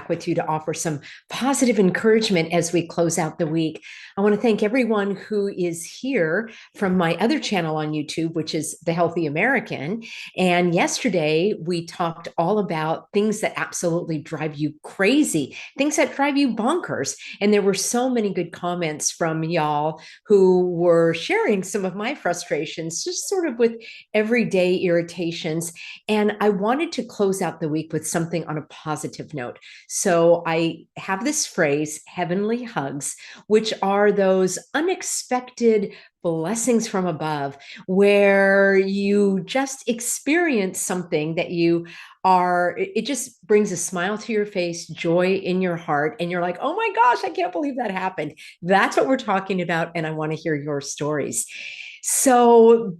back with you to offer some positive encouragement as we close out the week. I want to thank everyone who is here from my other channel on YouTube, which is The Healthy American. And yesterday we talked all about things that absolutely drive you crazy, things that drive you bonkers. And there were so many good comments from y'all who were sharing some of my frustrations, just sort of with everyday irritations. And I wanted to close out the week with something on a positive note. So I have this phrase, heavenly hugs, which are those unexpected blessings from above, where you just experience something that you are, it just brings a smile to your face, joy in your heart. And you're like, oh my gosh, I can't believe that happened. That's what we're talking about. And I want to hear your stories. So,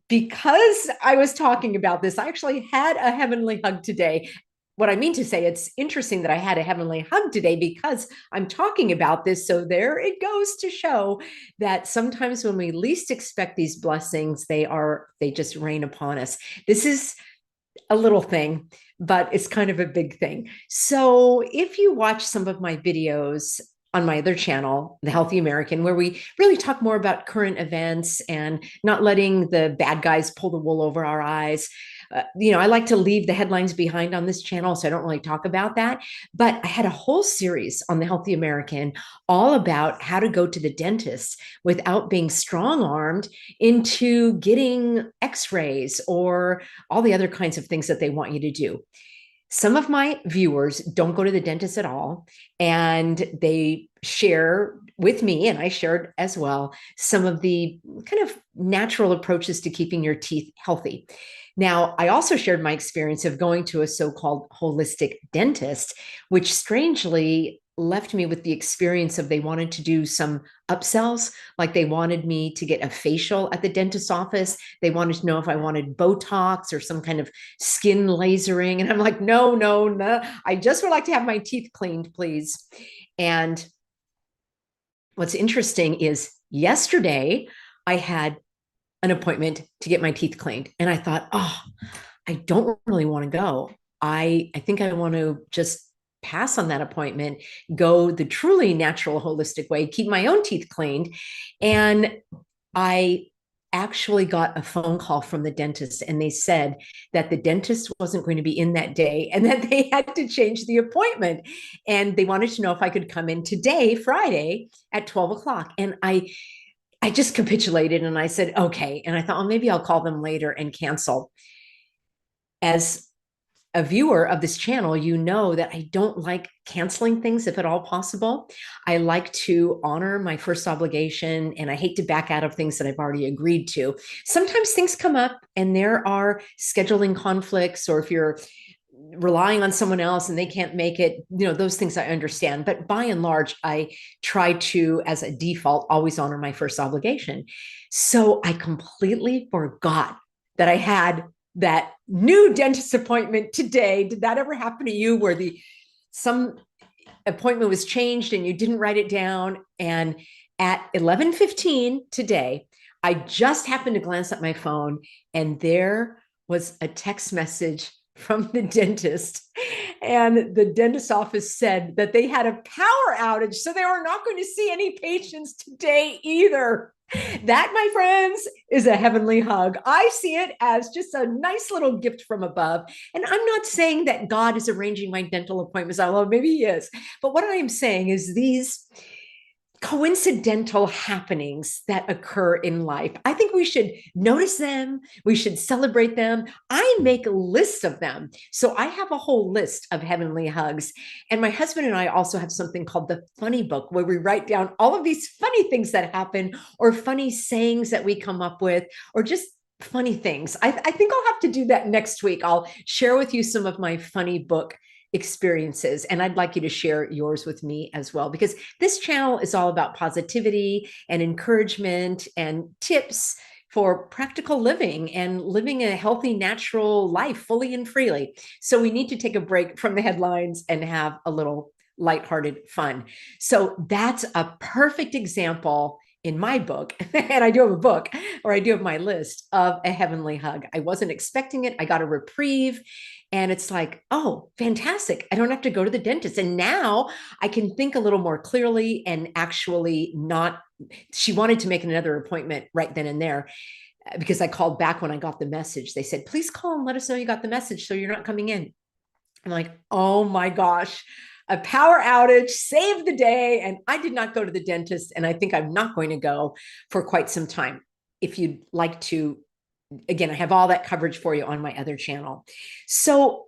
because I was talking about this, I actually had a heavenly hug today. What I mean to say, it's interesting that I had a heavenly hug today because I'm talking about this. So, there it goes to show that sometimes when we least expect these blessings, they just rain upon us. This is a little thing, but it's kind of a big thing. So, if you watch some of my videos on my other channel, The Healthy American, where we really talk more about current events and not letting the bad guys pull the wool over our eyes. I like to leave the headlines behind on this channel, so I don't really talk about that. But I had a whole series on The Healthy American all about how to go to the dentist without being strong-armed into getting x-rays or all the other kinds of things that they want you to do. Some of my viewers don't go to the dentist at all, and they share with me, and I shared as well, some of the kind of natural approaches to keeping your teeth healthy. Now, I also shared my experience of going to a so-called holistic dentist, which strangely left me with the experience of they wanted to do some upsells, like they wanted me to get a facial at the dentist's office. They wanted to know if I wanted Botox or some kind of skin lasering. And I'm like, no, no, no. I just would like to have my teeth cleaned, please. And what's interesting is yesterday I had an appointment to get my teeth cleaned. And I thought, oh, I don't really want to go. I think I want to just pass on that appointment, go the truly natural, holistic way, keep my own teeth cleaned. And I actually got a phone call from the dentist, and they said that the dentist wasn't going to be in that day and that they had to change the appointment. And they wanted to know if I could come in today, Friday, at 12 o'clock. And I just capitulated and I said, okay. And I thought, well, maybe I'll call them later and cancel. As a viewer of this channel, you know that I don't like canceling things if at all possible. I like to honor my first obligation, and I hate to back out of things that I've already agreed to. Sometimes things come up and there are scheduling conflicts, or if you're relying on someone else and they can't make it, those things I understand. But by and large, I try to, as a default, always honor my first obligation. So I completely forgot that I had that new dentist appointment today. Did that ever happen to you where some appointment was changed and you didn't write it down? And at 11:15 today, I just happened to glance at my phone, and there was a text message from the dentist, and the dentist's office said that they had a power outage, so they were not going to see any patients today either. That, my friends, is a heavenly hug. I see it as just a nice little gift from above. And I'm not saying that God is arranging my dental appointments, although maybe he is. But what I am saying is these coincidental happenings that occur in life, I think we should notice them. We should celebrate them. I make lists of them. So I have a whole list of heavenly hugs. And my husband and I also have something called the funny book, where we write down all of these funny things that happen, or funny sayings that we come up with, or just funny things. I think I'll have to do that next week. I'll share with you some of my funny book experiences, and I'd like you to share yours with me as well, because this channel is all about positivity and encouragement and tips for practical living and living a healthy, natural life fully and freely. So we need to take a break from the headlines and have a little lighthearted fun. So that's a perfect example in my book, and I do have a book, or I do have my list of a heavenly hug. I wasn't expecting it. I got a reprieve. And it's like, oh, fantastic. I don't have to go to the dentist. And now I can think a little more clearly and actually not. She wanted to make another appointment right then and there because I called back when I got the message. They said, please call and let us know you got the message so you're not coming in. I'm like, oh my gosh, a power outage saved the day. And I did not go to the dentist. And I think I'm not going to go for quite some time. If you'd like to, again, I have all that coverage for you on my other channel. So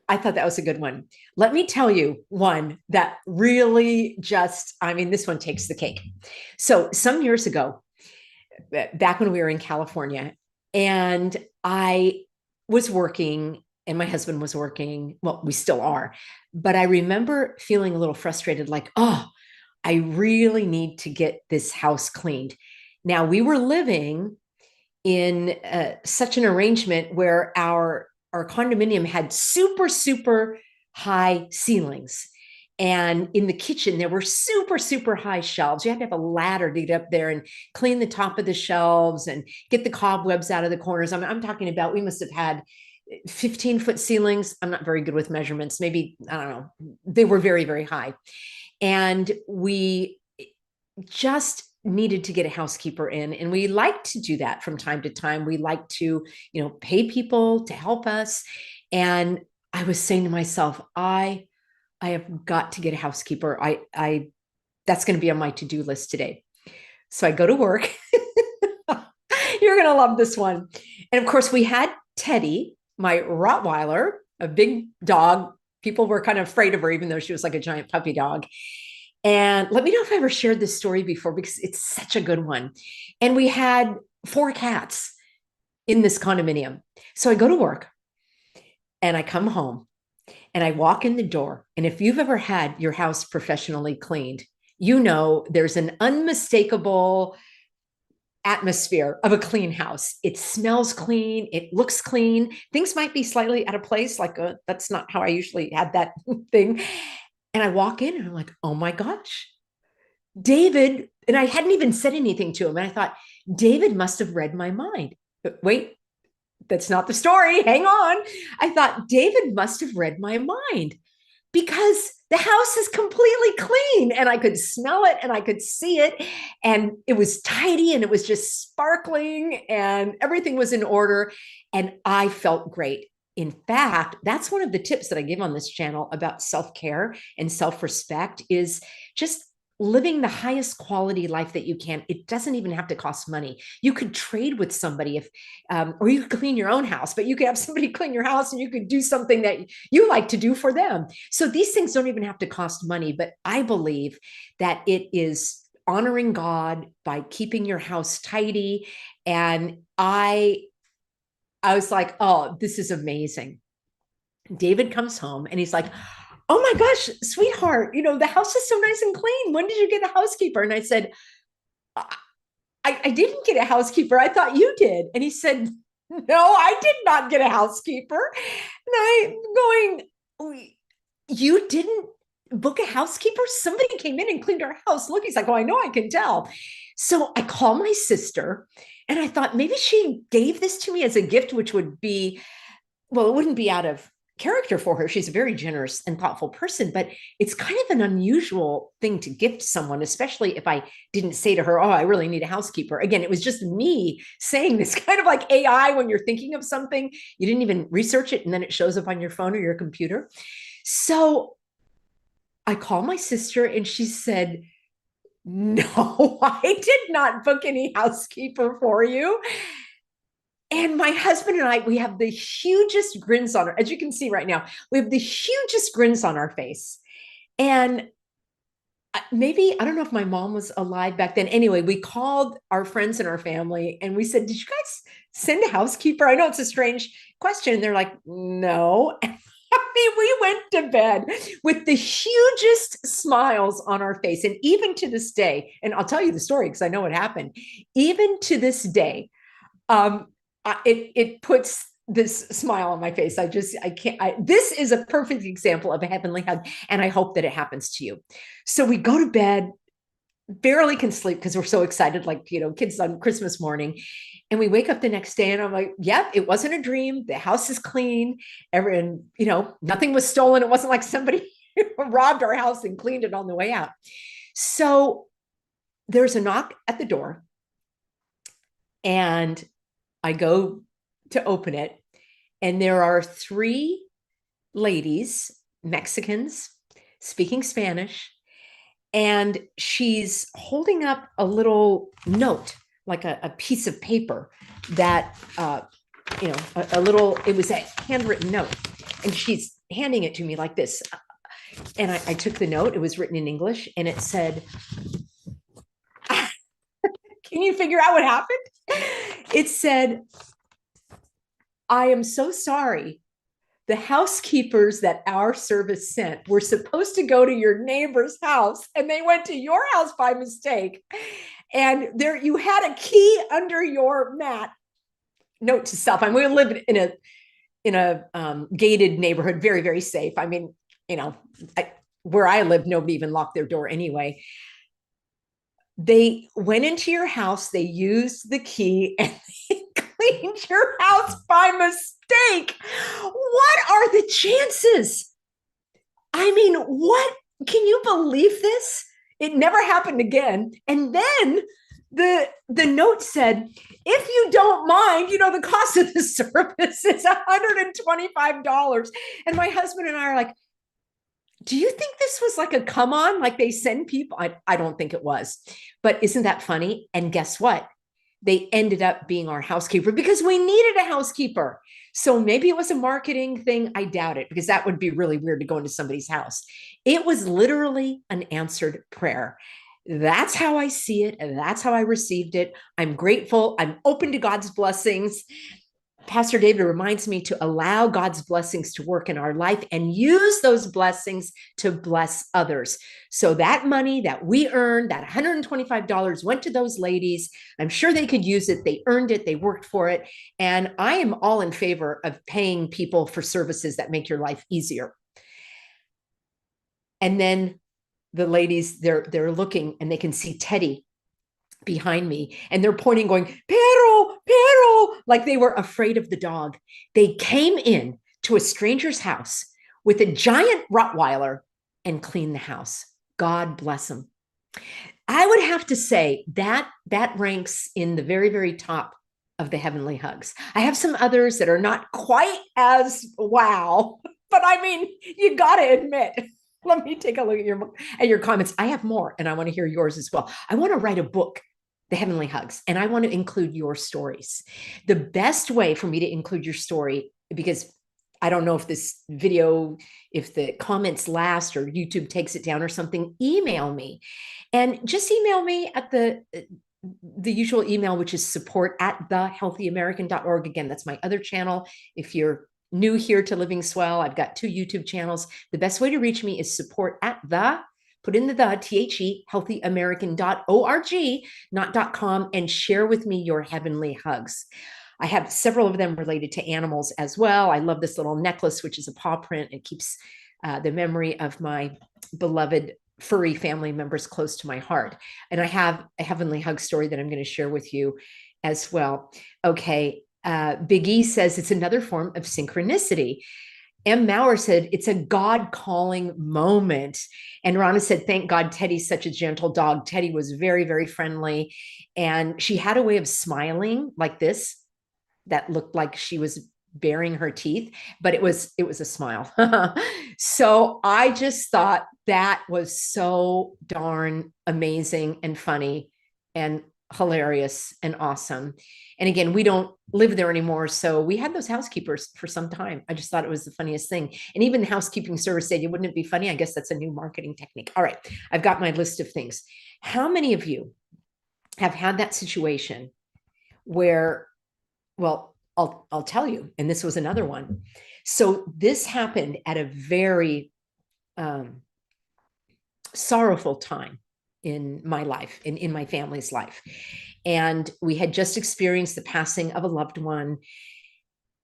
I thought that was a good one. Let me tell you one that really just, I mean, this one takes the cake. So some years ago, back when we were in California, and I was working and my husband was working. Well, we still are. But I remember feeling a little frustrated, like, oh, I really need to get this house cleaned. Now, we were living in such an arrangement where our condominium had super, super high ceilings. And in the kitchen, there were super, super high shelves. You had to have a ladder to get up there and clean the top of the shelves and get the cobwebs out of the corners. I'm talking about, we must have had 15-foot ceilings. I'm not very good with measurements. Maybe, I don't know. They were very, very high. And we just needed to get a housekeeper in. And we like to do that from time to time. We like to, pay people to help us. And I was saying to myself, I have got to get a housekeeper. That's going to be on my to-do list today. So I go to work. You're going to love this one. And of course, we had Teddy, my Rottweiler, a big dog. People were kind of afraid of her, even though she was like a giant puppy dog. And let me know if I ever shared this story before, because it's such a good one. And we had 4 cats in this condominium. So I go to work and I come home and I walk in the door. And if you've ever had your house professionally cleaned, there's an unmistakable atmosphere of a clean house. It smells clean. It looks clean. Things might be slightly out of place. Like, that's not how I usually had that thing. And I walk in and I'm like, oh my gosh, David. And I hadn't even said anything to him. And I thought, David must have read my mind. But wait, that's not the story. Hang on. I thought David must have read my mind, because the house is completely clean and I could smell it and I could see it, and it was tidy and it was just sparkling and everything was in order. And I felt great. In fact, that's one of the tips that I give on this channel about self-care and self-respect, is just living the highest quality life that you can. It doesn't even have to cost money. You could trade with somebody or you could clean your own house, but you could have somebody clean your house and you could do something that you like to do for them. So these things don't even have to cost money, but I believe that it is honoring God by keeping your house tidy. And I was like, oh, this is amazing. David comes home and he's like, oh my gosh, sweetheart, the house is so nice and clean. When did you get a housekeeper? And I said, I didn't get a housekeeper. I thought you did. And he said, no, I did not get a housekeeper. And I'm going, you didn't book a housekeeper? Somebody came in and cleaned our house. Look, he's like, oh, I know, I can tell. So I call my sister and I thought maybe she gave this to me as a gift, which would be, well, it wouldn't be out of character for her. She's a very generous and thoughtful person, but it's kind of an unusual thing to gift someone, especially if I didn't say to her, oh, I really need a housekeeper. Again, it was just me saying this, kind of like AI when you're thinking of something, you didn't even research it, and then it shows up on your phone or your computer. So I called my sister and she said, no, I did not book any housekeeper for you. And my husband and I, we have the hugest grins on our, as you can see right now, we have the hugest grins on our face. And maybe, I don't know if my mom was alive back then. Anyway, we called our friends and our family and we said, did you guys send a housekeeper? I know it's a strange question. And they're like, no. I mean, we went to bed with the hugest smiles on our face. And even to this day, and I'll tell you the story because I know what happened. Even to this day, it puts this smile on my face. This is a perfect example of a heavenly hug, and I hope that it happens to you. So we go to bed. barely can sleep because we're so excited, like, kids on Christmas morning. And we wake up the next day and I'm like, yep, it wasn't a dream. The house is clean. And, nothing was stolen. It wasn't like somebody robbed our house and cleaned it on the way out. So there's a knock at the door and I go to open it. And there are three ladies, Mexicans, speaking Spanish. And she's holding up a little note, like a piece of paper that, it was a handwritten note. And she's handing it to me like this. And I took the note. It was written in English and it said, can you figure out what happened? It said, I am so sorry. The housekeepers that our service sent were supposed to go to your neighbor's house and they went to your house by mistake. And there you had a key under your mat. Note to self, we live in a gated neighborhood, very, very safe. Where I live, nobody even locked their door anyway. They went into your house, they used the key, and they cleaned your house by mistake. What are the chances? What? Can you believe this? It never happened again. And then the note said, if you don't mind, the cost of the service is $125. And my husband and I are like, do you think this was like a come on, like they send people? I don't think it was, but isn't that funny? And guess what? They ended up being our housekeeper because we needed a housekeeper. So maybe it was a marketing thing. I doubt it, because that would be really weird to go into somebody's house. It was literally an answered prayer. That's how I see it. And that's how I received it. I'm grateful. I'm open to God's blessings. Pastor David reminds me to allow God's blessings to work in our life and use those blessings to bless others. So that money that we earned, that $125, went to those ladies. I'm sure they could use it. They earned it. They worked for it. And I am all in favor of paying people for services that make your life easier. And then the ladies, they're looking and they can see Teddy behind me and they're pointing, going, Pero, Pero, like they were afraid of the dog. They came in to a stranger's house with a giant Rottweiler and cleaned the house. God bless them. I would have to say that ranks in the very, very top of the heavenly hugs. I have some others that are not quite as wow, but you got to admit, let me take a look at your comments. I have more and I want to hear yours as well. I want to write a book, The Heavenly Hugs, and I want to include your stories. The best way for me to include your story, because I don't know if this video, if the comments last or YouTube takes it down or something, email me. And just email me at the usual email, which is support@thehealthyamerican.org. Again, that's my other channel. If you're new here to Living Swell, I've got 2 YouTube channels. The best way to reach me is put in the THE, healthyamerican.org, not .com, and share with me your heavenly hugs. I have several of them related to animals as well. I love this little necklace, which is a paw print. It keeps the memory of my beloved furry family members close to my heart. And I have a heavenly hug story that I'm going to share with you as well. Okay. Big E says it's another form of synchronicity. M. Maurer said it's a God calling moment. And Rana said, thank God Teddy's such a gentle dog. Teddy was very, very friendly. And she had a way of smiling like this that looked like she was baring her teeth, but it was a smile. So I just thought that was so darn amazing and funny and hilarious and awesome. And again, we don't live there anymore. So we had those housekeepers for some time. I just thought it was the funniest thing. And even the housekeeping service said, wouldn't it be funny? I guess that's a new marketing technique. All right. I've got my list of things. How many of you have had that situation where, well, I'll tell you, and this was another one. So this happened at a very sorrowful time in my life, in my family's life. And we had just experienced the passing of a loved one.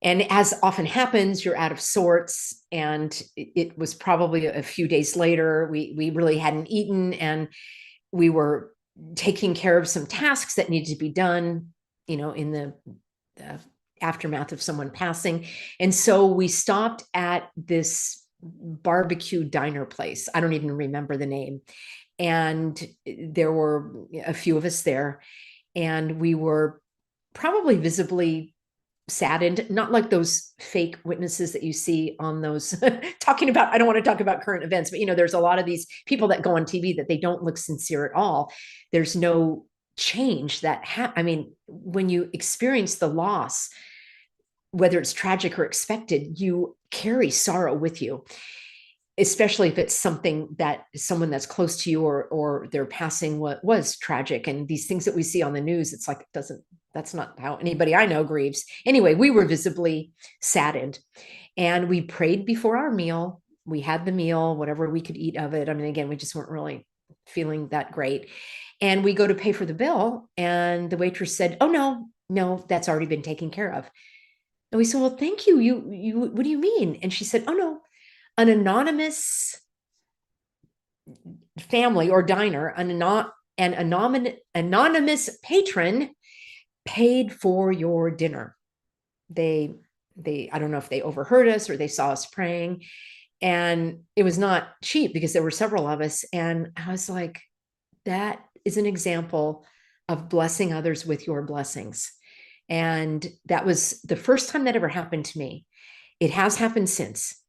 And as often happens, you're out of sorts. And it was probably a few days later. We really hadn't eaten. And we were taking care of some tasks that needed to be done, in the aftermath of someone passing. And so we stopped at this barbecue diner place. I don't even remember the name. And there were a few of us there, and we were probably visibly saddened, not like those fake witnesses that you see on those talking about, I don't want to talk about current events, but there's a lot of these people that go on TV that they don't look sincere at all. There's no change that when you experience the loss, whether it's tragic or expected, you carry sorrow with you, especially if it's someone that's close to you, or their passing was tragic. And these things that we see on the news, it's like, that's not how anybody I know grieves. Anyway, we were visibly saddened, and we prayed before our meal. We had the meal, whatever we could eat of it. Again, we just weren't really feeling that great. And we go to pay for the bill, and the waitress said, "Oh, no, that's already been taken care of." And we said, "Well, thank you. You, what do you mean?" And she said, "Oh, no, an anonymous family or diner, an anonymous patron paid for your dinner. They, I don't know if they overheard us or they saw us praying, and it was not cheap because there were several of us." And I was like, that is an example of blessing others with your blessings. And that was the first time that ever happened to me. It has happened since.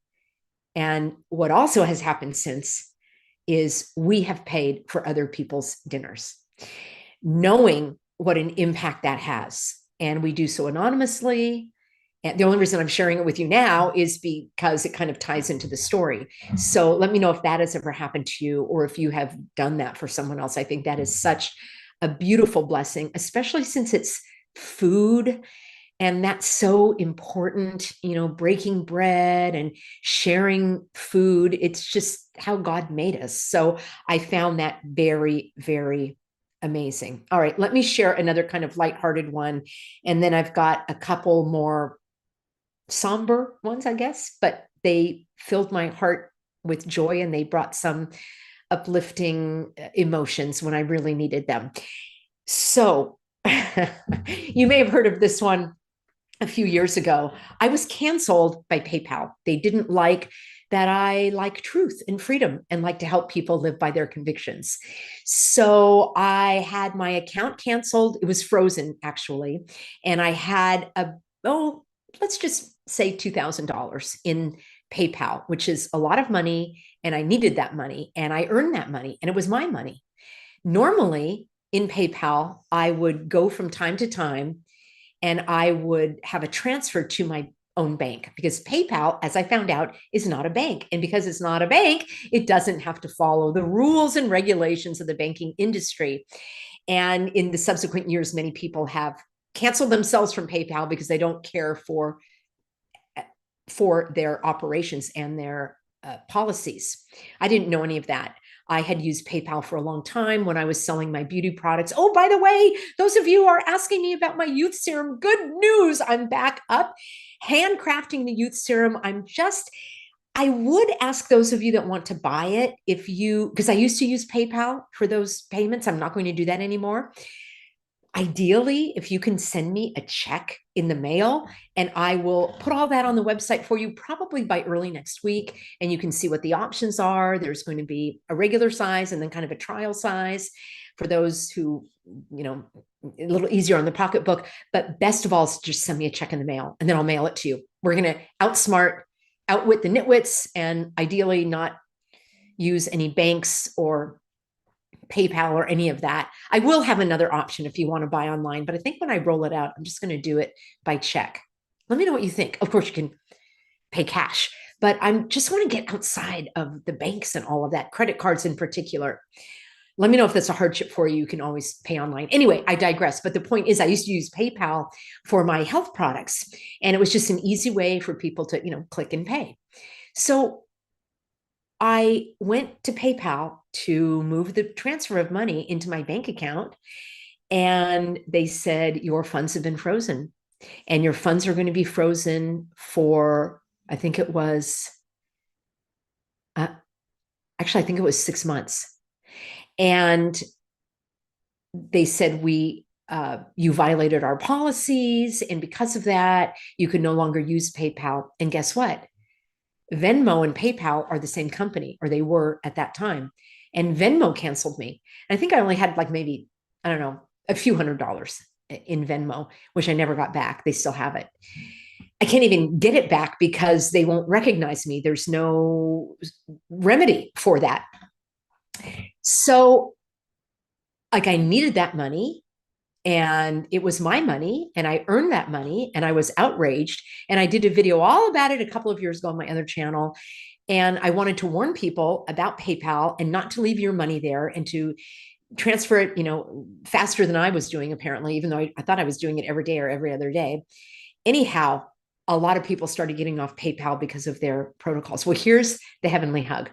And what also has happened since is we have paid for other people's dinners, knowing what an impact that has. And we do so anonymously. And the only reason I'm sharing it with you now is because it kind of ties into the story. So let me know if that has ever happened to you, or if you have done that for someone else. I think that is such a beautiful blessing, especially since it's food. And that's so important, breaking bread and sharing food. It's just how God made us. So I found that very, very amazing. All right, let me share another kind of lighthearted one. And then I've got a couple more somber ones, I guess, but they filled my heart with joy, and they brought some uplifting emotions when I really needed them. So you may have heard of this one. A few years ago, I was canceled by PayPal. They didn't like that I like truth and freedom and like to help people live by their convictions. So I had my account canceled. It was frozen, actually. And I had let's just say $2,000 in PayPal, which is a lot of money. And I needed that money, and I earned that money, and it was my money. Normally in PayPal, I would go from time to time and I would have a transfer to my own bank, because PayPal, as I found out, is not a bank. And because it's not a bank, it doesn't have to follow the rules and regulations of the banking industry. And in the subsequent years, many people have canceled themselves from PayPal because they don't care for their operations and their policies. I didn't know any of that. I had used PayPal for a long time when I was selling my beauty products. Oh, by the way, those of you are asking me about my youth serum. Good news, I'm back up handcrafting the youth serum. I would ask those of you that want to buy it, because I used to use PayPal for those payments. I'm not going to do that anymore. Ideally, if you can send me a check in the mail, and I will put all that on the website for you probably by early next week, and you can see what the options are. There's going to be a regular size and then kind of a trial size for those who, a little easier on the pocketbook. But best of all, just send me a check in the mail, and then I'll mail it to you. We're going to outwit the nitwits, and ideally not use any banks or PayPal or any of that. I will have another option if you want to buy online, but I think when I roll it out, I'm just going to do it by check. Let me know what you think. Of course, you can pay cash, but I just want to get outside of the banks and all of that, credit cards in particular. Let me know if that's a hardship for you. You can always pay online. Anyway, I digress. But the point is, I used to use PayPal for my health products, and it was just an easy way for people to, click and pay. So I went to PayPal to move the transfer of money into my bank account, and they said, your funds have been frozen, and your funds are going to be frozen for, I think it was, I think it was 6 months. And they said, you violated our policies. And because of that, you could no longer use PayPal. And guess what? Venmo and PayPal are the same company, or they were at that time. And Venmo canceled me. And I think I only had like maybe, I don't know, a few $100s in Venmo, which I never got back. They still have it. I can't even get it back because they won't recognize me. There's no remedy for that. So, like, I needed that money, and it was my money, and I earned that money, and I was outraged. And I did a video all about it a couple of years ago on my other channel. And I wanted to warn people about PayPal and not to leave your money there, and to transfer it, faster than I was doing, apparently, even though I thought I was doing it every day or every other day. Anyhow, a lot of people started getting off PayPal because of their protocols. Well, here's the heavenly hug.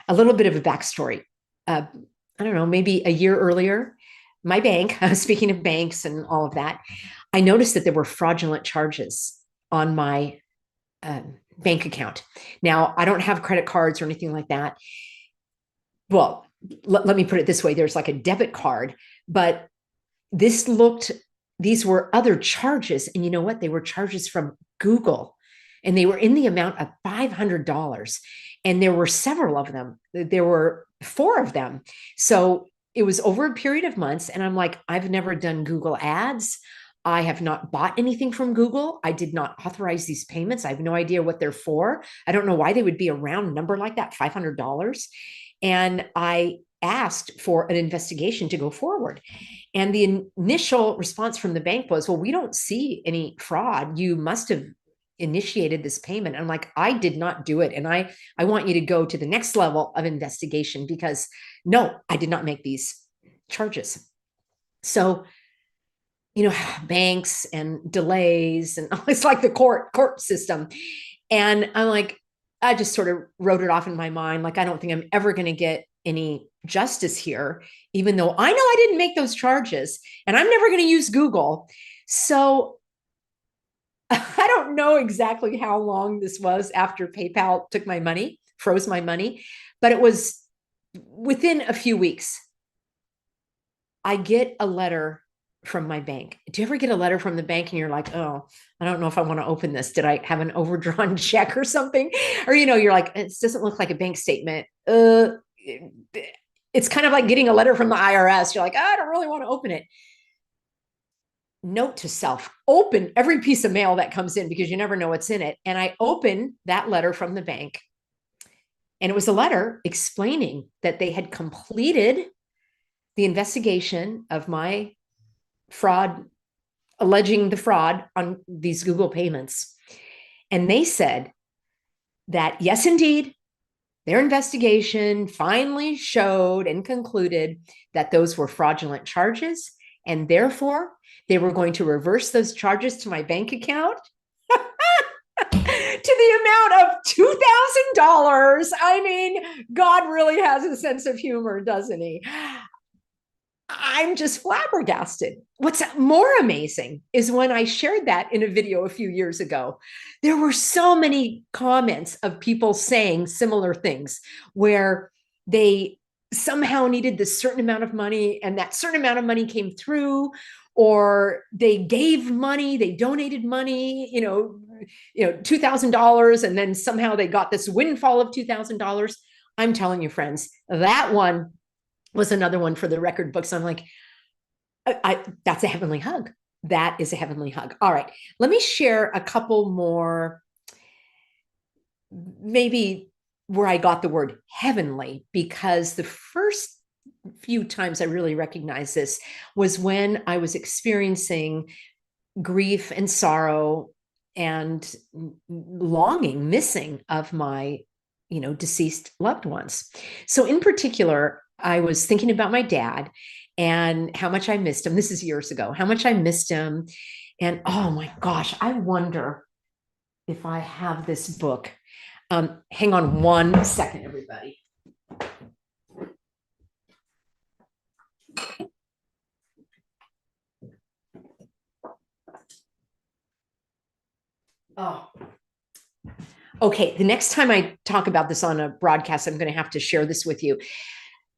A little bit of a backstory. I don't know, maybe a year earlier, my bank, speaking of banks and all of that, I noticed that there were fraudulent charges on my bank account. Now, I don't have credit cards or anything like that. Well, let me put it this way. There's like a debit card, but these were other charges. And you know what? They were charges from Google, and they were in the amount of $500. And there were several of them. There were 4 of them. So it was over a period of months. And I'm like, I've never done Google ads. I have not bought anything from Google. I did not authorize these payments. I have no idea what they're for. I don't know why they would be a round number like that, $500. And I asked for an investigation to go forward. And the initial response from the bank was, well, we don't see any fraud. You must have initiated this payment. I'm like, I did not do it. And I want you to go to the next level of investigation, because no, I did not make these charges. So, banks and delays, and it's like the court system. And I'm like, I just sort of wrote it off in my mind. Like, I don't think I'm ever going to get any justice here, even though I know I didn't make those charges, and I'm never going to use Google. So I don't know exactly how long this was after PayPal took my money, froze my money, but it was within a few weeks. I get a letter from my bank. Do you ever get a letter from the bank and you're like, oh, I don't know if I want to open this. Did I have an overdrawn check or something? Or, you're like, it doesn't look like a bank statement. It's kind of like getting a letter from the IRS. You're like, I don't really want to open it. Note to self, open every piece of mail that comes in, because you never know what's in it. And I opened that letter from the bank, and it was a letter explaining that they had completed the investigation of my fraud, alleging the fraud on these Google payments. And they said that, yes, indeed, their investigation finally showed and concluded that those were fraudulent charges, and therefore they were going to reverse those charges to my bank account to the amount of $2,000. I mean, God really has a sense of humor, doesn't he? I'm just flabbergasted. What's more amazing is when I shared that in a video a few years ago, there were so many comments of people saying similar things, where they somehow needed this certain amount of money, and that certain amount of money came through, or they gave money, they donated money, $2,000, and then somehow they got this windfall of $2,000. I'm telling you, friends, that one was another one for the record books. I'm like, that's a heavenly hug. That is a heavenly hug. All right, let me share a couple more, maybe where I got the word heavenly, because the first few times I really recognized this was when I was experiencing grief and sorrow and longing, missing of my, deceased loved ones. So in particular, I was thinking about my dad and how much I missed him. This is years ago, how much I missed him. And oh my gosh, I wonder if I have this book. Hang on 1 second, everybody. Oh, okay. The next time I talk about this on a broadcast, I'm going to have to share this with you.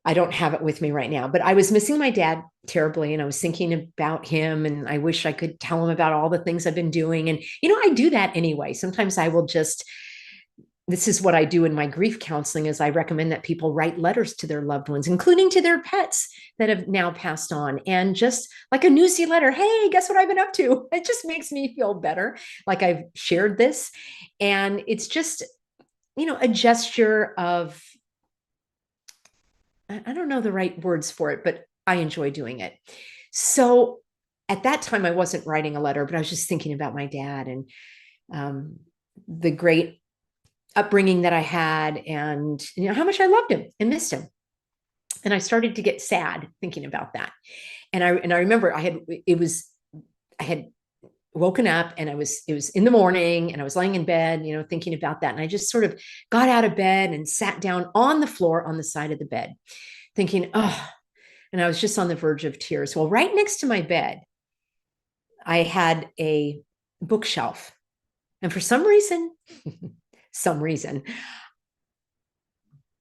I don't have it with me right now, but I was missing my dad terribly. And I was thinking about him, and I wish I could tell him about all the things I've been doing. And, I do that anyway. Sometimes I will just, this is what I do in my grief counseling, is I recommend that people write letters to their loved ones, including to their pets that have now passed on, and just like a newsy letter. Hey, guess what I've been up to? It just makes me feel better. Like I've shared this, and it's just, a gesture of, I don't know the right words for it, but I enjoy doing it. So at that time, I wasn't writing a letter, but I was just thinking about my dad, and the great upbringing that I had, and how much I loved him and missed him. And I started to get sad thinking about that. And I remember I had woken up, and it was in the morning, and I was laying in bed, thinking about that. And I just sort of got out of bed and sat down on the floor on the side of the bed, thinking, oh, and I was just on the verge of tears. Well, right next to my bed, I had a bookshelf. And for some reason,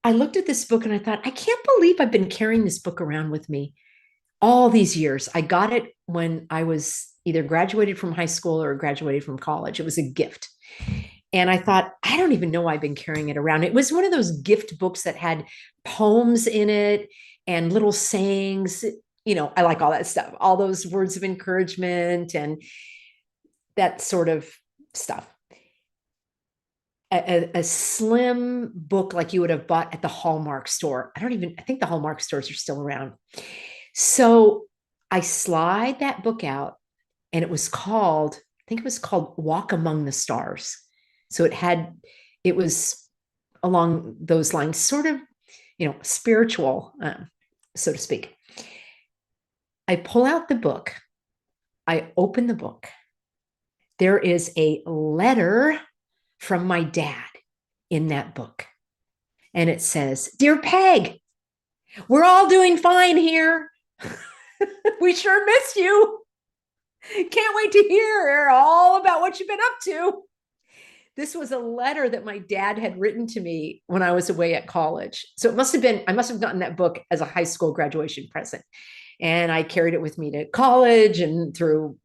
I looked at this book and I thought, I can't believe I've been carrying this book around with me all these years. I got it when I was either graduated from high school or graduated from college. It was a gift. And I thought, I don't even know why I've been carrying it around. It was one of those gift books that had poems in it and little sayings. I like all that stuff, all those words of encouragement and that sort of stuff. A slim book like you would have bought at the Hallmark store. I think the Hallmark stores are still around. So I slide that book out, and it was called Walk Among the Stars. So it was along those lines, sort of, spiritual, so to speak. I pull out the book. I open the book. There is a letter from my dad in that book. And it says, "Dear Peg, we're all doing fine here. We sure miss you. Can't wait to hear all about what you've been up to." This was a letter that my dad had written to me when I was away at college. So I must have gotten that book as a high school graduation present. And I carried it with me to college and through,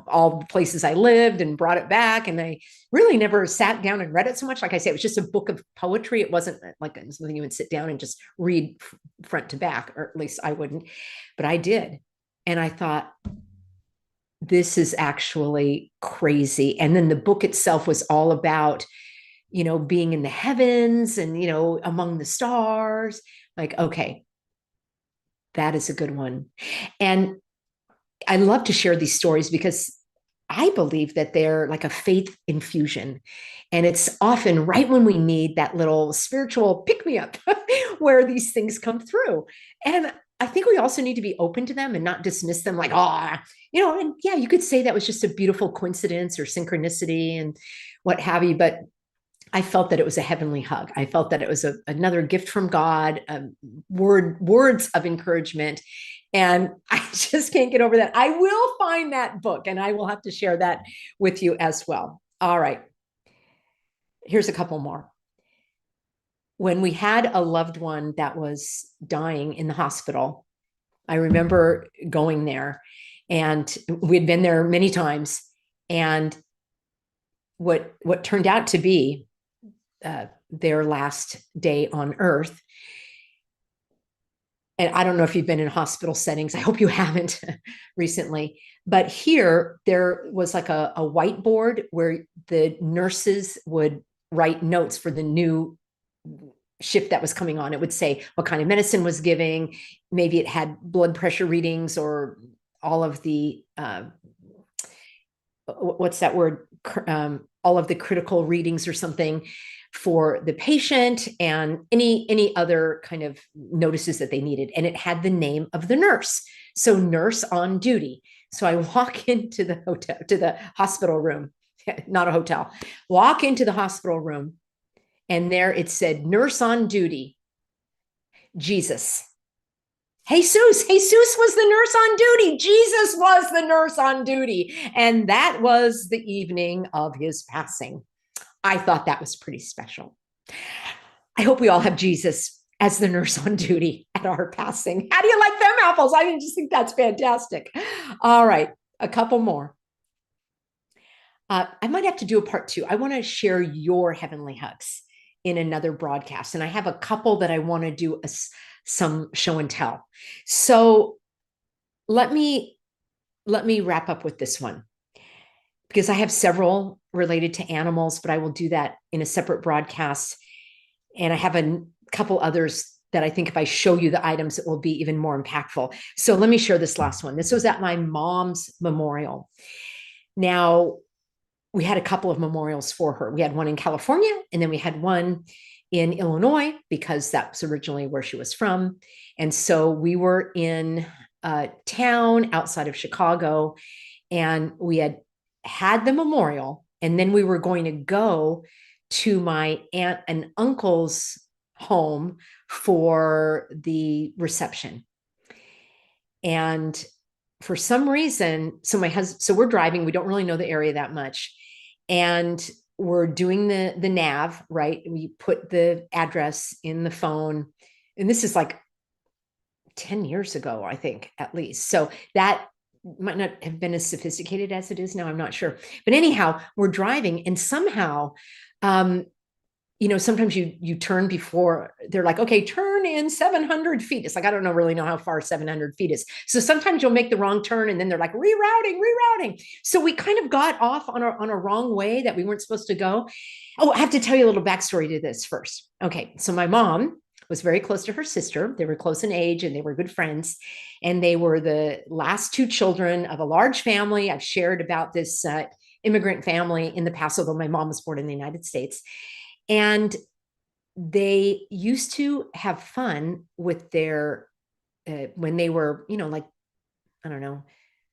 all the places I lived, and brought it back. And I really never sat down and read it so much. Like I say, it was just a book of poetry. It wasn't like something you would sit down and just read front to back, or at least I wouldn't, but I did. And I thought, this is actually crazy. And then the book itself was all about, being in the heavens and, among the stars. Like, okay, that is a good one. And I love to share these stories because I believe that they're like a faith infusion. And it's often right when we need that little spiritual pick me up where these things come through. And I think we also need to be open to them and not dismiss them like, and yeah, you could say that was just a beautiful coincidence or synchronicity and what have you. But I felt that it was a heavenly hug. I felt that it was another gift from God, words of encouragement. And I just can't get over that. I will find that book, and I will have to share that with you as well. All right. Here's a couple more. When we had a loved one that was dying in the hospital, I remember going there, and we'd been there many times. And what turned out to be their last day on earth. And I don't know if you've been in hospital settings. I hope you haven't recently. But here, there was like a whiteboard where the nurses would write notes for the new shift that was coming on. It would say what kind of medicine was giving. Maybe it had blood pressure readings or all of the, what's that word? All of the critical readings or something for the patient, and any other kind of notices that they needed. And it had the name of the nurse. So nurse on duty. So I walk into the hospital room, not a hotel, walk into the hospital room, and there it said, nurse on duty, Jesus. Jesus was the nurse on duty. Jesus was the nurse on duty. And that was the evening of his passing. I thought that was pretty special. I hope we all have Jesus as the nurse on duty at our passing. How do you like them apples? I just think that's fantastic. All right, a couple more. I might have to do a part two. I want to share your heavenly hugs in another broadcast. And I have a couple that I want to do some show and tell. So let me wrap up with this one, because I have several related to animals, but I will do that in a separate broadcast. And I have a couple others that I think if I show you the items, it will be even more impactful. So let me share this last one. This was at my mom's memorial. Now, we had a couple of memorials for her. We had one in California, and then we had one in Illinois, because that's originally where she was from. And so we were in a town outside of Chicago, and we had the memorial, and then we were going to go to my aunt and uncle's home for the reception. And for some reason, so we're driving, we don't really know the area that much. And we're doing the nav, right? We put the address in the phone. And this is like 10 years ago, I think, at least. So that might not have been as sophisticated as it is now. I'm not sure. But anyhow, we're driving, and somehow, sometimes you turn before they're like, okay, turn in 700 feet. It's like, I don't really know how far 700 feet is. So sometimes you'll make the wrong turn, and then they're like rerouting. So we kind of got off on a wrong way that we weren't supposed to go. Oh, I have to tell you a little backstory to this first. Okay. So my mom was very close to her sister. They were close in age, and they were good friends. And they were the last two children of a large family. I've shared about this immigrant family in the past, although my mom was born in the United States. And they used to have fun with their, when they were, like, I don't know,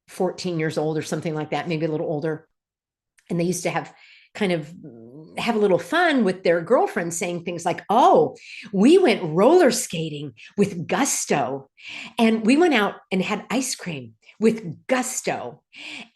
14 years old or something like that, maybe a little older. And they used to have a little fun with their girlfriends, saying things like, oh, we went roller skating with gusto. And we went out and had ice cream with gusto.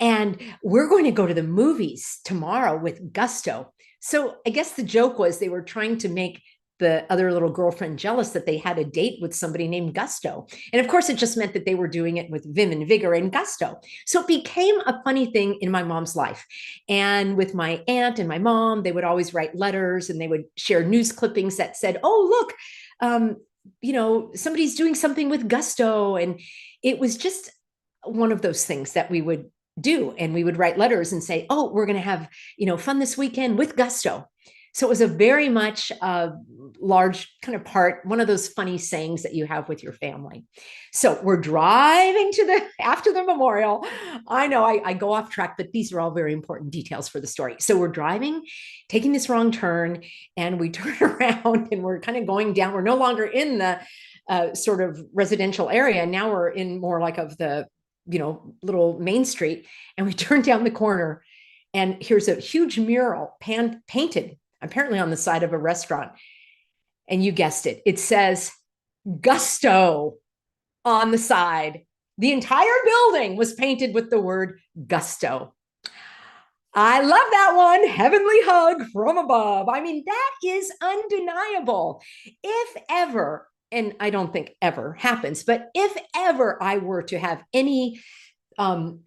And we're going to go to the movies tomorrow with gusto. So I guess the joke was they were trying to make the other little girlfriend jealous that they had a date with somebody named Gusto. And of course, it just meant that they were doing it with vim and vigor and gusto. So it became a funny thing in my mom's life. And with my aunt and my mom, they would always write letters, and they would share news clippings that said, oh, look, somebody's doing something with gusto. And it was just one of those things that we would do. And we would write letters and say, oh, we're going to have, fun this weekend with gusto. So it was a very much large kind of part, one of those funny sayings that you have with your family. So we're driving after the memorial. I know I go off track, but these are all very important details for the story. So we're driving, taking this wrong turn, and we turn around, and we're kind of going down. We're no longer in the sort of residential area. Now we're in more like of the, little main street, and we turn down the corner, and here's a huge mural painted apparently on the side of a restaurant. And you guessed it. It says gusto on the side. The entire building was painted with the word gusto. I love that one. Heavenly hug from above. I mean, that is undeniable. If ever, and I don't think ever happens, but if ever I were to have any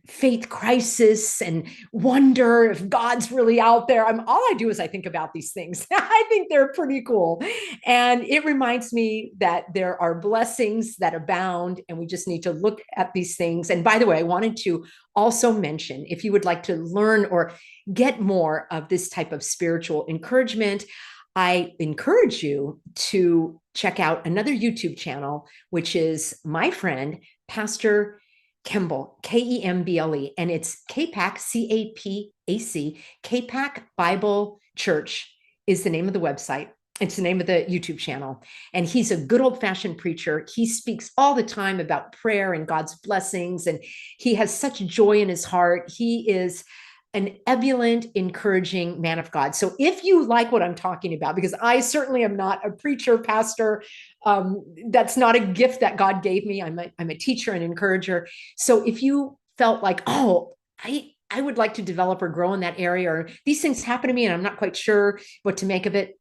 faith crisis and wonder if God's really out there, all I do is I think about these things. I think they're pretty cool. And it reminds me that there are blessings that abound, and we just need to look at these things. And by the way, I wanted to also mention, if you would like to learn or get more of this type of spiritual encouragement, I encourage you to check out another YouTube channel, which is my friend, Pastor Kemble, Kemble, and it's KPAC, CAPAC, KPAC Bible Church is the name of the website. It's the name of the YouTube channel. And he's a good old-fashioned preacher. He speaks all the time about prayer and God's blessings, and he has such joy in his heart. He is an ebullient, encouraging man of God. So if you like what I'm talking about, because I certainly am not a preacher, pastor, that's not a gift that God gave me. I'm a teacher and encourager. So if you felt like, oh, I would like to develop or grow in that area, or these things happen to me and I'm not quite sure what to make of it,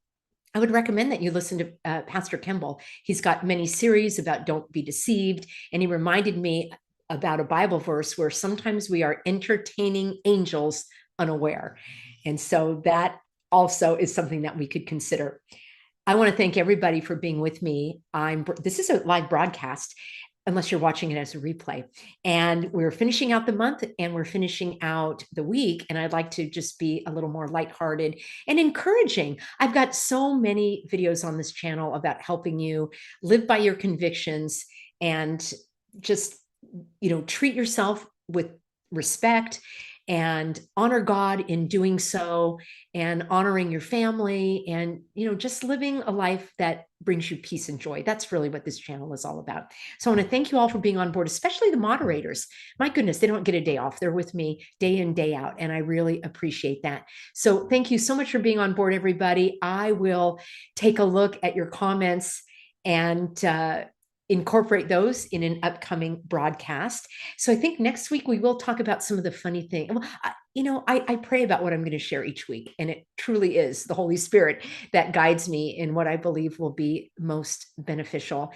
I would recommend that you listen to Pastor Kimball. He's got many series about don't be deceived. And he reminded me about a Bible verse where sometimes we are entertaining angels unaware. And so that also is something that we could consider. I want to thank everybody for being with me. This is a live broadcast, unless you're watching it as a replay. And we're finishing out the month and we're finishing out the week. And I'd like to just be a little more lighthearted and encouraging. I've got so many videos on this channel about helping you live by your convictions and just, treat yourself with respect and honor God in doing so, and honoring your family, and just living a life that brings you peace and joy. That's really what this channel is all about. So I want to thank you all for being on board, especially the moderators. My goodness, they don't get a day off. They're with me day in, day out, and I really appreciate that. So thank you so much for being on board, everybody. I will take a look at your comments and incorporate those in an upcoming broadcast. So I think next week we will talk about some of the funny things. Well, I pray about what I'm going to share each week, and it truly is the Holy Spirit that guides me in what I believe will be most beneficial.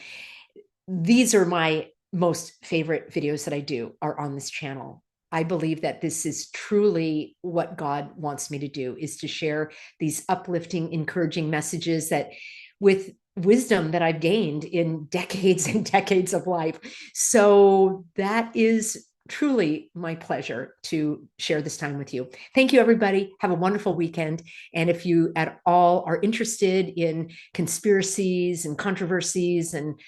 These are my most favorite videos that I do are on this channel. I believe that this is truly what God wants me to do, is to share these uplifting, encouraging messages that with wisdom that I've gained in decades and decades of life. So that is truly my pleasure to share this time with you. Thank you, everybody. Have a wonderful weekend. And if you at all are interested in conspiracies and controversies and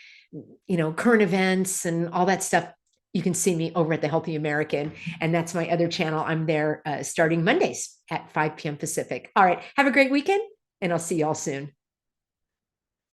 current events and all that stuff, you can see me over at the Healthy American. And that's my other channel. I'm there starting Mondays at 5 p.m. Pacific. All right. Have a great weekend, and I'll see you all soon.